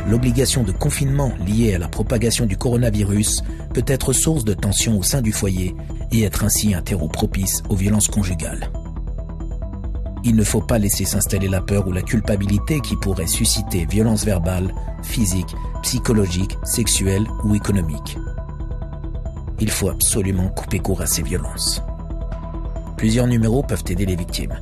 l'obligation de confinement liée à la propagation du coronavirus peut être source de tensions au sein du foyer et être ainsi un terreau propice aux violences conjugales. Il ne faut pas laisser s'installer la peur ou la culpabilité qui pourrait susciter violences verbales, physiques, psychologiques, sexuelles ou économiques. Il faut absolument couper court à ces violences. Plusieurs numéros peuvent aider les victimes.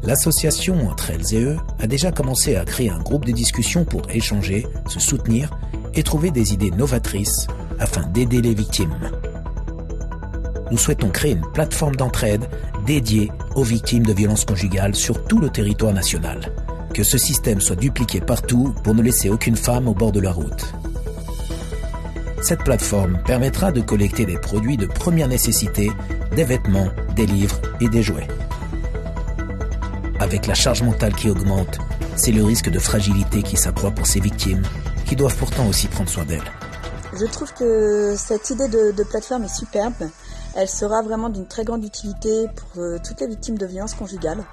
L'association Entre elles et eux a déjà commencé à créer un groupe de discussion pour échanger, se soutenir et trouver des idées novatrices afin d'aider les victimes. Nous souhaitons créer une plateforme d'entraide dédiée aux victimes de violences conjugales sur tout le territoire national. Que ce système soit dupliqué partout pour ne laisser aucune femme au bord de la route. Cette plateforme permettra de collecter des produits de première nécessité, des vêtements, des livres et des jouets. Avec la charge mentale qui augmente, c'est le risque de fragilité qui s'accroît pour ces victimes, qui doivent pourtant aussi prendre soin d'elles. Je trouve que cette idée de plateforme est superbe. Elle sera vraiment d'une très grande utilité pour toutes les victimes de violences conjugales.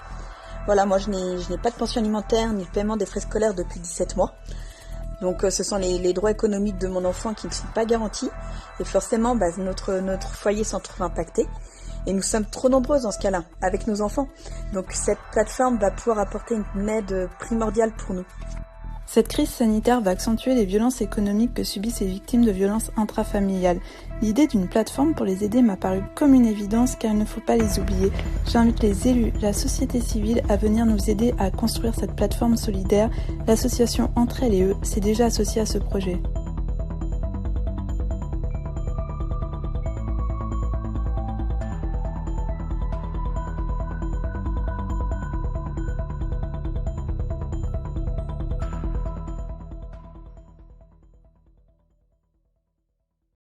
Voilà, moi je n'ai pas de pension alimentaire ni de paiement des frais scolaires depuis 17 mois. Donc ce sont les droits économiques de mon enfant qui ne sont pas garantis. Et forcément, notre foyer s'en trouve impacté. Et nous sommes trop nombreuses dans ce cas-là, avec nos enfants. Donc cette plateforme va pouvoir apporter une aide primordiale pour nous. Cette crise sanitaire va accentuer les violences économiques que subissent les victimes de violences intrafamiliales. L'idée d'une plateforme pour les aider m'a paru comme une évidence car il ne faut pas les oublier. J'invite les élus, la société civile à venir nous aider à construire cette plateforme solidaire. L'association Entre elles et eux s'est déjà associée à ce projet.